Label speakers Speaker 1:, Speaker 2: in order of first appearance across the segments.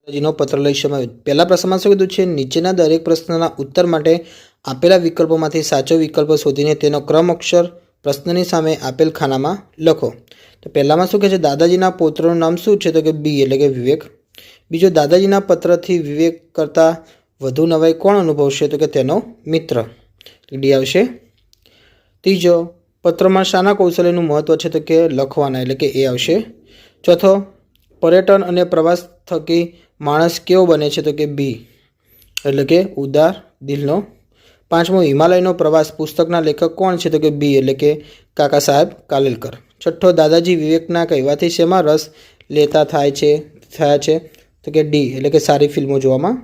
Speaker 1: નો પત્ર લઈ સમાવ્યો। પહેલા પ્રશ્નમાં શું કીધું છે? નીચેના દરેક પ્રશ્નના ઉત્તર માટે આપેલા વિકલ્પોમાંથી સાચો વિકલ્પ શોધીને તેનો ક્રમ અક્ષર પ્રશ્નની સામે આપેલ ખાનામાં લખો। તો પહેલામાં શું કહે છે? દાદાજીના પૌત્રનું નામ શું છે? તો કે બી એટલે કે વિવેક। બીજો, દાદાજીના પત્રથી વિવેક કરતાં વધુ નવાઈ કોણ અનુભવશે? તો કે તેનો મિત્ર, ડી આવશે। ત્રીજો, પત્રમાં શાના કૌશલ્યનું મહત્વ છે? તો કે લખવાના એટલે કે એ આવશે। ચોથો, પર્યટન અને પ્રવાસ થકી માણસ કેવો બને છે? તો કે બી એટલે કે ઉદાર દિલનો। પાંચમો, હિમાલયનો પ્રવાસ પુસ્તકના લેખક કોણ છે? તો કે બી એટલે કે કાકા સાહેબ કાલેલકર। છઠ્ઠો, દાદાજી વિવેકના કહેવાથી શેમાં રસ લેતા થયા છે? તો કે ડી એટલે કે સારી ફિલ્મો જોવામાં।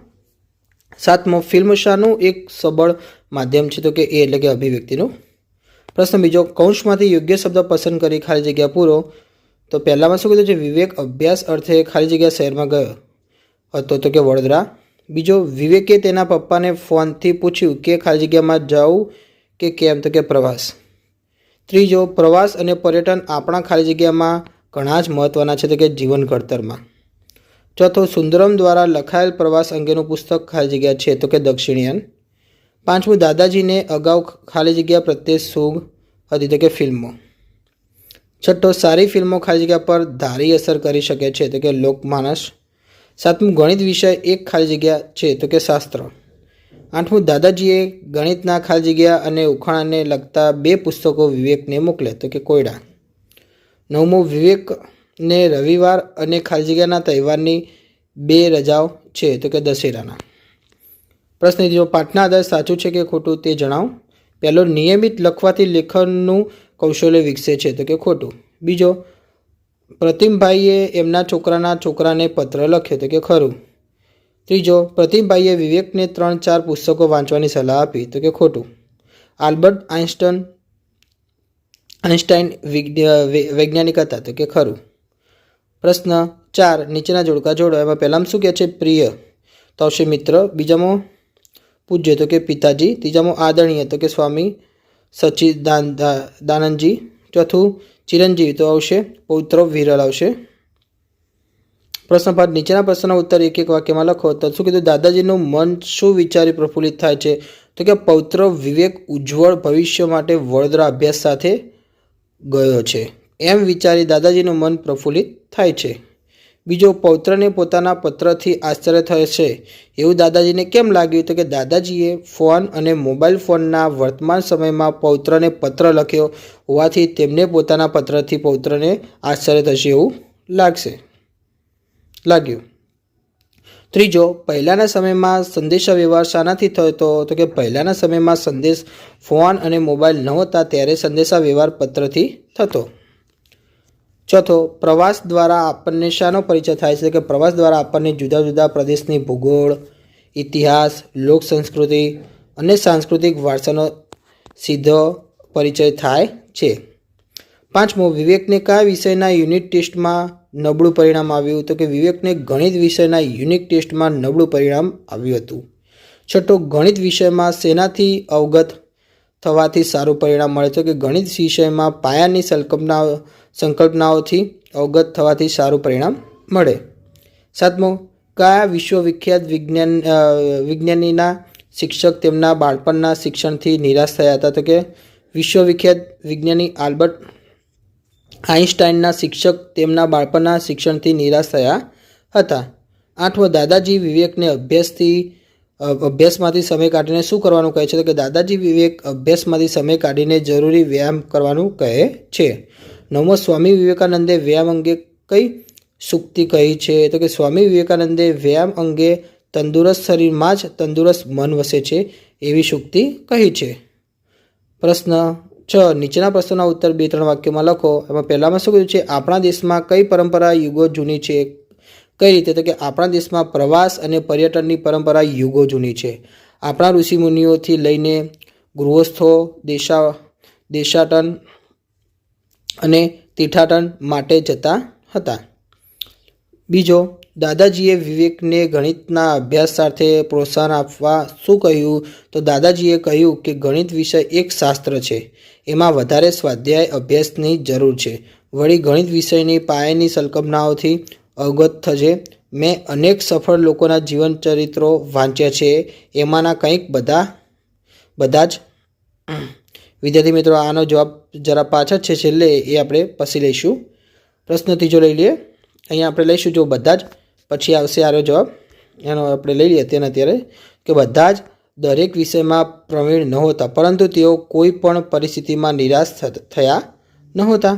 Speaker 1: સાતમો, ફિલ્મ શાનું એક સબળ માધ્યમ છે? તો કે એ એટલે કે અભિવ્યક્તિનું। પ્રશ્ન બીજો, કૌંસમાંથી યોગ્ય શબ્દ પસંદ કરી ખાલી જગ્યા પૂરો। તો પહેલામાં શું કીધું છે? વિવેક અભ્યાસ અર્થે ખાલી જગ્યા શહેરમાં ગયો હતો, તો કે વડોદરા। બીજો, વિવેકે તેના પપ્પાને ફોનથી પૂછ્યું કે ખાલી જગ્યામાં જાઉં કે કેમ? તો કે પ્રવાસ। ત્રીજો, પ્રવાસ અને પર્યટન આપણા ખાલી જગ્યામાં ઘણા જ મહત્ત્વના છે, તો કે જીવન ઘડતરમાં। ચોથો, સુંદરમ દ્વારા લખાયેલ પ્રવાસ અંગેનું પુસ્તક ખાલી જગ્યા છે? તો કે દક્ષિણિયન। પાંચમું, દાદાજીને અગાઉ ખાલી જગ્યા પ્રત્યે સૂગ હતી? તો કે ફિલ્મો। છઠ્ઠો, સારી ફિલ્મો ખાલી જગ્યા પર ધારી અસર કરી શકે છે? તો કે લોકમાનસ। સાતમું, ગણિત વિષય એક ખાલી જગ્યા છે? તો કે શાસ્ત્ર। આઠમું, દાદાજીએ ગણિતના ખાલી જગ્યા અને ઉખાણાને લગતા 2 પુસ્તકો વિવેકને મોકલ્યા? તો કે કોયડા। નવમું, વિવેકને રવિવાર અને ખાલી જગ્યાના તહેવારની 2 રજાઓ છે? તો કે દશેરાના। પ્રશ્ન ત્રીજો, પાઠના આધારે સાચું છે કે ખોટું તે જણાવો। પહેલો, નિયમિત લખવાથી લેખનનું કૌશલ્ય વિકસે છે? તો કે ખોટું। બીજો, પ્રતિમભાઈએ એમના છોકરાને પત્ર લખ્યો? તો કે ખરું। ત્રીજો, પ્રતિમભાઈએ વિવેકને 3-4 પુસ્તકો વાંચવાની સલાહ આપી? તો કે ખોટું। આલ્બર્ટ આઇન્સ્ટાઈન વૈજ્ઞાનિક હતા? તો કે ખરું। પ્રશ્ન 4, નીચેના જોડકા જોડો। એમાં પહેલામાં શું કહે છે? પ્રિય તો આવશે મિત્ર। બીજામાં પૂજ્ય તો કે પિતાજી। ત્રીજામાં આદરણીય તો કે સ્વામી સચ્ચિદાનંદજી। ચોથું, ચિરંજીવી તો આવશે પૌત્ર વિરલ આવશે। પ્રશ્ન 5, નીચેના પ્રશ્નના ઉત્તર એક વાક્યમાં લખો। તો શું કીધું? દાદાજીનું મન શું વિચારી પ્રફુલ્લિત થાય છે? તો કે પૌત્ર વિવેક ઉજ્જવળ ભવિષ્ય માટે વડોદરા અભ્યાસ સાથે ગયો છે એમ વિચારી દાદાજીનું મન પ્રફુલ્લિત થાય છે। બીજો, પૌત્રને પોતાના પત્રથી આશ્ચર્ય થશે એવું દાદાજીને કેમ લાગ્યું? તો કે દાદાજીએ ફોન અને મોબાઈલ ફોનના વર્તમાન સમયમાં પૌત્રને પત્ર લખ્યો હોવાથી તેમને પોતાના પત્રથી પૌત્રને આશ્ચર્ય થશે એવું લાગ્યું। ત્રીજો, પહેલાંના સમયમાં સંદેશા વ્યવહાર શાનાથી થતો? તો કે પહેલાંના સમયમાં ફોન અને મોબાઈલ નહોતા ત્યારે સંદેશા વ્યવહાર પત્રથી થતો। ચોથો, પ્રવાસ દ્વારા આપણને શાનો પરિચય થાય છે? કે પ્રવાસ દ્વારા આપણને જુદા જુદા પ્રદેશની ભૂગોળ, ઇતિહાસ, લોક સંસ્કૃતિ અને સાંસ્કૃતિક વારસાનો સીધો પરિચય થાય છે। પાંચમો, વિવેકને કયા વિષયના યુનિટ ટેસ્ટમાં નબળું પરિણામ આવ્યું? તો કે વિવેકને ગણિત વિષયના યુનિટ ટેસ્ટમાં નબળું પરિણામ આવ્યું હતું। છઠ્ઠો, ગણિત વિષયમાં શેનાથી અવગત થવાથી સારું પરિણામ મળે? તો કે ગણિત વિષયમાં પાયાની સંકલ્પનાઓથી અવગત થવાથી સારું પરિણામ મળે। સાતમો, કયા વિશ્વવિખ્યાત વિજ્ઞાનીના શિક્ષક તેમના બાળપણના શિક્ષણથી નિરાશ થયા હતા? તો કે વિશ્વવિખ્યાત વિજ્ઞાની આલ્બર્ટ આઇન્સ્ટાઈનના શિક્ષક તેમના બાળપણના શિક્ષણથી નિરાશ થયા હતા। આઠમો, દાદાજી વિવેકને અભ્યાસમાંથી સમય કાઢીને શું કરવાનું કહે છે? તો કે દાદાજી વિવેક અભ્યાસમાંથી સમય કાઢીને જરૂરી વ્યાયામ કરવાનું કહે છે। નવમો, સ્વામી વિવેકાનંદે વ્યાયામ અંગે કઈ સૂક્તિ કહી છે? તો કે સ્વામી વિવેકાનંદે વ્યાયામ અંગે તંદુરસ્ત શરીરમાં જ તંદુરસ્ત મન વસે છે એવી સૂક્તિ કહી છે। પ્રશ્ન 6, નીચેના પ્રશ્નોના ઉત્તર 2-3 વાક્યોમાં લખો। એમાં પહેલામાં શું કીધું છે? આપણા દેશમાં કઈ પરંપરા યુગો જૂની છે? કઈ રીતે? તો કે આપણા દેશમાં પ્રવાસ અને પર્યટનની પરંપરા યુગો જૂની છે। આપણા ઋષિમુનિઓથી લઈને ગૃહસ્થો દેશાટન અને તીર્થાટન માટે જતા હતા। બીજો, દાદાજીએ વિવેકને ગણિતના અભ્યાસ સાથે પ્રોત્સાહન આપવા શું કહ્યું? તો દાદાજીએ કહ્યું કે ગણિત વિષય એક શાસ્ત્ર છે, એમાં વધારે સ્વાધ્યાય અભ્યાસની જરૂર છે। વળી ગણિત વિષયની પાયાની સંકલ્પનાઓથી અવગત થજે મેં અનેક સફળ લોકોના જીવન ચરિત્રો વાંચ્યા છે, એમાંના કંઈક બધા જ. વિદ્યાર્થી મિત્રો, આનો જવાબ જરા પાછળ છે છેલ્લે, એ આપણે પછી લઈશું. પ્રશ્ન ત્રીજો લઈ લઈએ. અહીંયા આપણે લઈશું જો બધા જ, પછી આવશે આનો જવાબ. એનો આપણે લઈ લઈએ અત્યારે કે બધા જ દરેક વિષયમાં પ્રવીણ નહોતા, પરંતુ તેઓ કોઈ પણ પરિસ્થિતિમાં નિરાશ થયા નહોતા.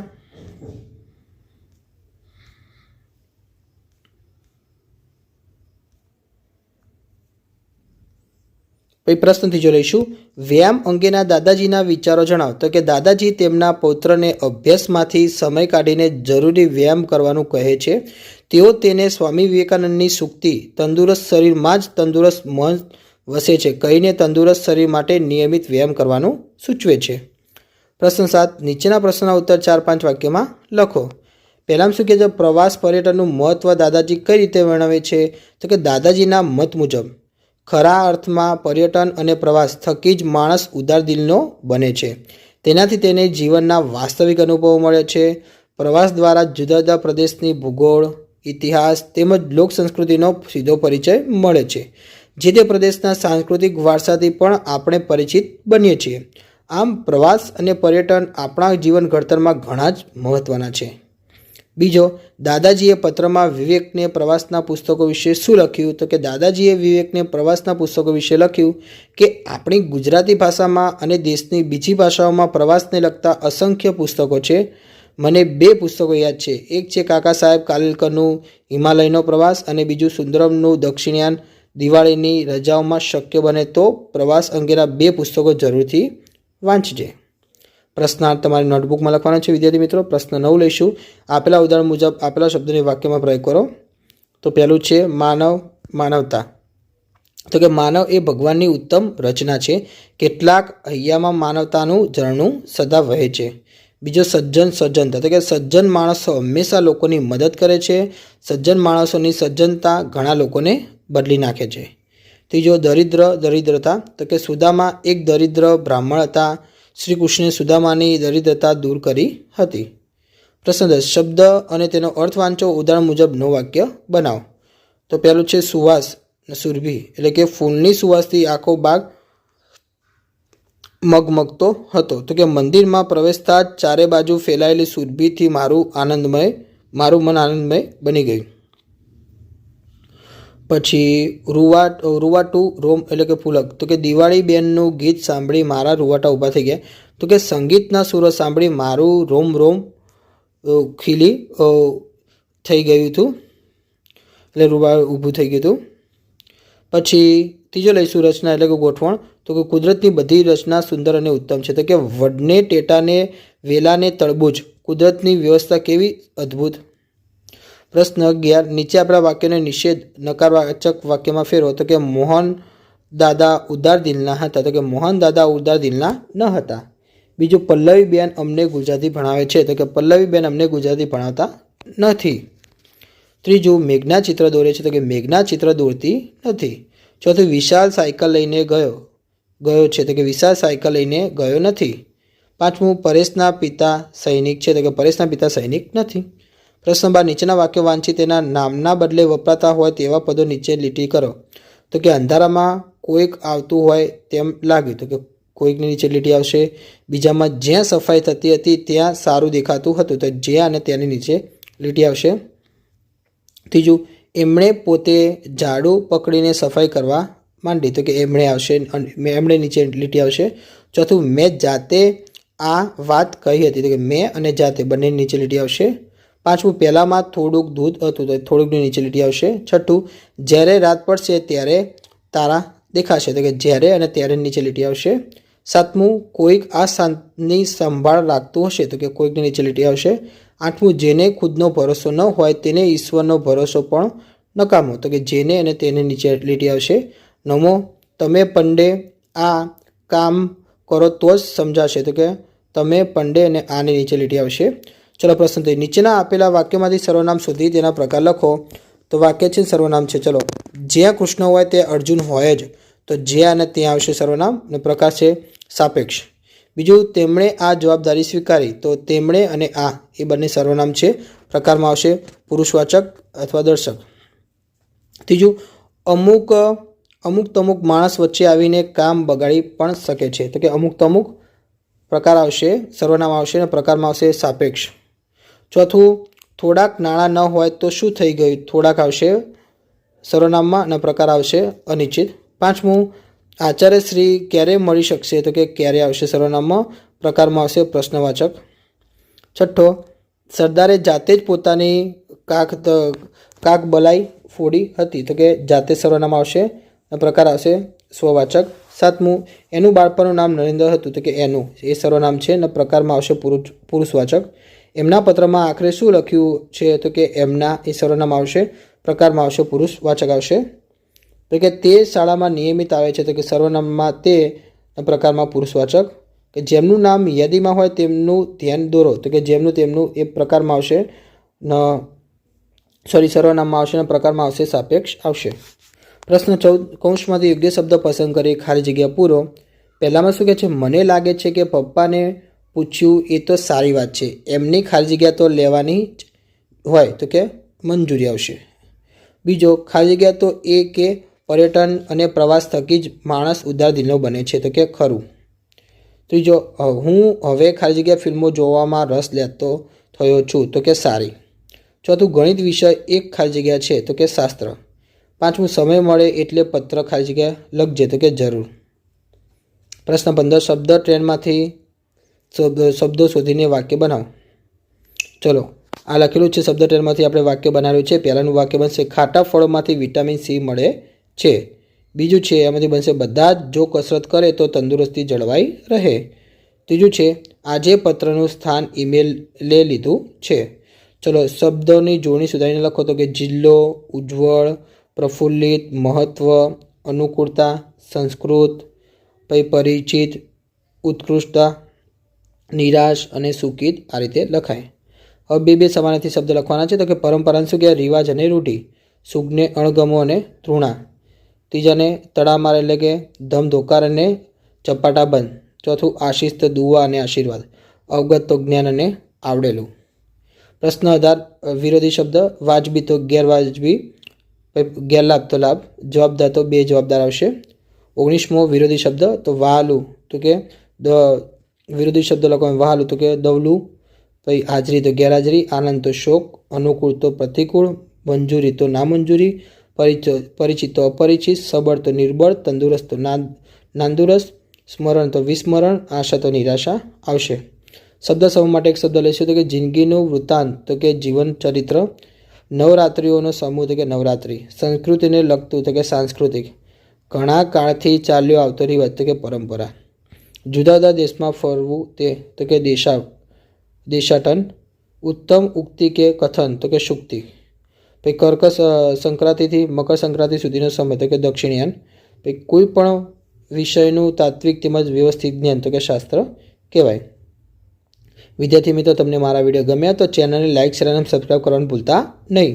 Speaker 1: પછી પ્રશ્ન ત્રીજો લઈશું. વ્યાયામ અંગેના દાદાજીના વિચારો જણાવો. તો કે દાદાજી તેમના પૌત્રને અભ્યાસમાંથી સમય કાઢીને જરૂરી વ્યાયામ કરવાનું કહે છે. તેઓ તેને સ્વામી વિવેકાનંદની સૂક્તિ તંદુરસ્ત શરીરમાં જ તંદુરસ્ત મન વસે છે કહીને તંદુરસ્ત શરીર માટે નિયમિત વ્યાયામ કરવાનું સૂચવે છે. પ્રશ્ન 7. નીચેના પ્રશ્નના ઉત્તર 4-5 વાક્યમાં લખો. પહેલામાં શું કહે છે? પ્રવાસ પર્યટનનું મહત્ત્વ દાદાજી કઈ રીતે વર્ણવે છે? તો કે દાદાજીના મત મુજબ ખરા અર્થમાં પર્યટન અને પ્રવાસ થકી જ માણસ ઉદાર દિલનો બને છે. તેનાથી તેને જીવનના વાસ્તવિક અનુભવો મળે છે. પ્રવાસ દ્વારા જુદા જુદા પ્રદેશની ભૂગોળ, ઇતિહાસ તેમજ લોક સંસ્કૃતિનો સીધો પરિચય મળે છે. જે તે પ્રદેશના સાંસ્કૃતિક વારસાથી પણ આપણે પરિચિત બનીએ છીએ. આમ પ્રવાસ અને પર્યટન આપણા જીવન ઘડતરમાં ઘણા જ મહત્ત્વના છે. બીજો, દાદાજીએ પત્રમાં વિવેકને પ્રવાસના પુસ્તકો વિશે શું લખ્યું? તો કે દાદાજીએ વિવેકને પ્રવાસના પુસ્તકો વિશે લખ્યું કે આપણી ગુજરાતી ભાષામાં અને દેશની બીજી ભાષાઓમાં પ્રવાસને લગતા અસંખ્ય પુસ્તકો છે. મને 2 પુસ્તકો યાદ છે. એક છે કાકા સાહેબ કાલેલકરનું હિમાલયનો પ્રવાસ અને બીજું સુંદરમનું દક્ષિણયાન. દિવાળીની રજાઓમાં શક્ય બને તો પ્રવાસ અંગેના 2 પુસ્તકો જરૂરથી વાંચજે. પ્રશ્નાર્થ તમારી નોટબુકમાં લખવાનો છે વિદ્યાર્થી મિત્રો. પ્રશ્ન 9 લઈશું. આપેલા ઉદાહરણ મુજબ આપેલા શબ્દોની વાક્યમાં પ્રયોગ કરો. તો પહેલું છે માનવતા. તો કે માનવ એ ભગવાનની ઉત્તમ રચના છે. કેટલાક હૈયામાં માનવતાનું ઝરણું સદા વહે છે. બીજો સજ્જનતા. તો કે સજ્જન માણસો હંમેશા લોકોની મદદ કરે છે. સજ્જન માણસોની સજ્જનતા ઘણા લોકોને બદલી નાખે છે. ત્રીજો દરિદ્રતા. તો કે સુદામા એક દરિદ્ર બ્રાહ્મણ હતા. શ્રી કૃષ્ણે સુદામાની દરિદ્રતા દૂર કરી હતી. પ્રશ્ન 10. શબ્દ અને તેનો અર્થ વાંચો. ઉદાહરણ મુજબનું વાક્ય બનાવો. તો પહેલું છે સુવાસ સુરભી, એટલે કે ફૂલની સુવાસથી આખો બાગ મગમગતો હતો. તો કે મંદિરમાં પ્રવેશતા જ ચારે બાજુ ફેલાયેલી સુરભીથી મારું મન આનંદમય બની ગયું. પછી રૂવાટું રોમ, એટલે કે ફૂલક. તો કે દિવાળી બેનનું ગીત સાંભળી મારા રૂવાટા ઊભા થઈ ગયા. તો કે સંગીતના સુરો સાંભળી મારું રોમ ખીલી થઈ ગયું હતું, એટલે રૂવા ઊભું થઈ ગયું હતું. પછી ત્રીજો લઈશું રચના, એટલે કે ગોઠવણ. તો કે કુદરતની બધી રચના સુંદર અને ઉત્તમ છે. તો કે વડને ટેટાને વેલાને તળબૂચ, કુદરતની વ્યવસ્થા કેવી અદ્ભુત. પ્રશ્ન 11. નીચે આપણા વાક્યને નિષેધ નકારવાચક વાક્યમાં ફેરવો. તો કે મોહન દાદા ઉદાર દિલના હતા. તો કે મોહન દાદા ઉદાર દિલના ન હતા. બીજું, પલ્લવીબેન અમને ગુજરાતી ભણાવે છે. તો કે પલ્લવીબેન અમને ગુજરાતી ભણાવતા નથી. ત્રીજું, મેઘના ચિત્ર દોરે છે. તો કે મેઘના ચિત્ર દોરતી નથી. ચોથું, વિશાલ સાયકલ લઈને ગયો છે. તો કે વિશાલ સાયકલ લઈને ગયો નથી. પાંચમું, પરેશના પિતા સૈનિક છે. તો કે પરેશના પિતા સૈનિક નથી. પ્રશ્ન 12. નીચેના વાક્યો વાંચી તેના નામના બદલે વપરાતા હોય તેવા પદો નીચે લીટી કરો. તો કે અંધારામાં કોઈક આવતું હોય તેમ લાગ્યું. તો કે કોઈકની નીચે લીટી આવશે. બીજામાં જ્યાં સફાઈ થતી હતી ત્યાં સારું દેખાતું હતું. તો જ્યાં અને ત્યાંની નીચે લીટી આવશે. ત્રીજું, એમણે પોતે ઝાડુ પકડીને સફાઈ કરવા માંડી. તો કે એમણે આવશે, એમણે નીચે લીટી આવશે. ચોથું, મેં જાતે આ વાત કહી હતી. તો કે મેં અને જાતે બંનેની નીચે લીટી આવશે. પાંચમું, પહેલાંમાં થોડુંક દૂધ હતું. તો થોડુંકની નીચે લીટી આવશે. છઠ્ઠું, જ્યારે રાત પડશે ત્યારે તારા દેખાશે. તો કે જ્યારે અને ત્યારે નીચે લીટી આવશે. સાતમું, કોઈક આ શાંતની સંભાળ રાખતું હશે. તો કે કોઈકની નીચે લીટી આવશે. આઠમું, જેને ખુદનો ભરોસો ન હોય તેને ઈશ્વરનો ભરોસો પણ નકામો. તો કે જેને અને તેને નીચે લીટી આવશે. નવમો, તમે પંડે આ કામ કરો તો જ સમજાશે. તો કે તમે પંડે અને આની નીચે લીટી આવશે. ચલો પ્રશ્ન 3. નીચેના આપેલા વાક્યમાંથી સર્વનામ શોધી તેના પ્રકાર લખો. તો વાક્ય છે સર્વનામ છે. ચલો, જ્યાં કૃષ્ણ હોય તે અર્જુન હોય જ. તો જ્યાં અને ત્યાં આવશે સર્વનામ. અને પ્રકાર છે સાપેક્ષ. બીજું, તેમણે આ જવાબદારી સ્વીકારી. તો તેમણે અને આ એ બંને સર્વનામ છે. પ્રકારમાં આવશે પુરુષવાચક અથવા દર્શક. ત્રીજું, અમુક તમુક માણસ વચ્ચે આવીને કામ બગાડી પણ શકે છે. તો કે અમુક તમુક પ્રકાર આવશે, સર્વનામ આવશે અને પ્રકારમાં આવશે સાપેક્ષ. ચોથું, થોડાક નાણાં ન હોય તો શું થઈ ગયું? થોડાક આવશે સર્વનામમાં અને પ્રકાર આવશે અનિશ્ચિત. પાંચમું, આચાર્યશ્રી ક્યારે મળી શકશે? તો કે ક્યારે આવશે સર્વનામમાં, પ્રકારમાં આવશે પ્રશ્નવાચક. છઠ્ઠો, સરદારે જાતે જ પોતાની કાક બલાઈ ફોડી હતી. તો કે જાતે સર્વનામ આવશે અને પ્રકાર આવશે સ્વવાચક. સાતમું, એનું બાળપણનું નામ નરેન્દ્ર હતું. તો કે એનું એ સર્વનામ છે અને પ્રકારમાં આવશે પુરુષવાચક. એમના પત્રમાં આખરે શું લખ્યું છે? તો કે એમના એ સર્વનામ આવશે, પ્રકારમાં આવશે પુરુષવાચક આવશે. તો કે તે શાળામાં નિયમિત આવે છે. તો કે સર્વનામમાં તે પ્રકારમાં પુરુષવાચક. કે જેમનું નામ યાદીમાં હોય તેમનું ધ્યાન દોરો. તો કે તેમનું એ પ્રકારમાં આવશે સર્વનામમાં આવશે અને પ્રકારમાં આવશે સાપેક્ષ આવશે. પ્રશ્ન 14, કૌંસમાંથી યોગ્ય શબ્દ પસંદ કરી ખાલી જગ્યા પૂરો. પહેલામાં શું કહે છે? મને લાગે છે કે પપ્પાને પૂછ્યું એ તો સારી વાત છે, એમની ખાલી જગ્યા તો લેવાની જ હોય. તો કે મંજૂરી આવશે. બીજો, ખાલી જગ્યા તો એ કે પર્યટન અને પ્રવાસ થકી જ માણસ ઉદાર દિલનો બને છે. તો કે ખરું. ત્રીજો, હું હવે ખાલી જગ્યા ફિલ્મો જોવામાં રસ લેતો થયો છું. તો કે સારી. ચોથું, ગણિત વિષય એક ખાલી જગ્યા છે. તો કે શાસ્ત્ર. પાંચમું, સમય મળે એટલે પત્ર ખાલી જગ્યા લખજે. તો કે જરૂર. પ્રશ્ન 15, શબ્દ ટ્રેનમાંથી શબ્દો શોધીને વાક્ય બનાવો. ચલો, આ લખેલું છે શબ્દ ટ્રેનમાંથી આપણે વાક્ય બનાવ્યું છે. પહેલાંનું વાક્ય બનશે ખાટા ફળોમાંથી વિટામિન સી મળે છે. બીજું છે એમાંથી બનશે બધા જ જો કસરત કરે તો તંદુરસ્તી જળવાઈ રહે. ત્રીજું છે આજે પત્રનું સ્થાન ઈમેલે લીધું છે. ચલો, શબ્દોની જોડણી સુધારીને લખો. તો કે જિલ્લો, ઉજ્જવળ, પ્રફુલ્લિત, મહત્વ, અનુકૂળતા, સંસ્કૃત, પછી પરિચિત, ઉત્કૃષ્ટતા, નિરાશ અને સુકિત. આ રીતે લખાય. હવે બે સમાનાર્થી શબ્દ લખવાના છે. તો કે પરંપરાને શું કહેવાય? રિવાજ અને રૂઢિ. સુગને અણગમો અને તૃણા. ત્રીજાને તડામાર એટલે કે ધમધોકાર અને ચપાટા બંધ. ચોથું, આશિસ્ત, દુઆ અને આશીર્વાદ. અવગત તો જ્ઞાન અને આવડેલું. પ્રશ્ન 18, વિરોધી શબ્દ. વાજબી તો ગેરવાજબી, ગેરલાભ તો લાભ, જવાબદાર તો બે જવાબદાર આવશે. 19મો વિરોધી શબ્દ તો વહાલું. તો કે વિરોધી શબ્દ લખવાનું વહાલું. તો કે દવલું. પછી હાજરી તો ગેરહાજરી, આનંદ તો શોક, અનુકૂળ તો પ્રતિકૂળ, મંજૂરી તો નામંજૂરી, પરિચિત તો અપરિચિત, સબળ તો નિર્બળ, તંદુરસ્ત તો નાંદુરસ્ત, સ્મરણ તો વિસ્મરણ, આશા તો નિરાશા આવશે. શબ્દ સમૂહ માટે એક શબ્દ લઈશું. તો કે જિંદગીનું વૃત્તાંત. તો કે જીવન ચરિત્ર. નવરાત્રિઓનો સમૂહ. તો કે નવરાત્રિ. સંસ્કૃતિને લગતું. તો કે સાંસ્કૃતિક. ઘણા કાળથી ચાલ્યો આવતો રિવાજ. તો કે પરંપરા. જુદા જુદા દેશમાં ફરવું તે. તો કે દેશાટન. ઉત્તમ ઉક્તિ કે કથન. તો કે શુક્તિ. પછી કર્કશ સંક્રાંતિથી મકર સંક્રાંતિ સુધીનો સમય. તો કે દક્ષિણયાન. પછી કોઈ પણ વિષયનું તાત્વિક તેમજ વ્યવસ્થિત જ્ઞાન. તો કે શાસ્ત્ર કહેવાય. વિદ્યાર્થી મિત્રો, તમને મારા વિડીયો ગમ્યા તો ચેનલને લાઇક, શેર અને સબસ્ક્રાઈબ કરવાનું ભૂલતા નહીં.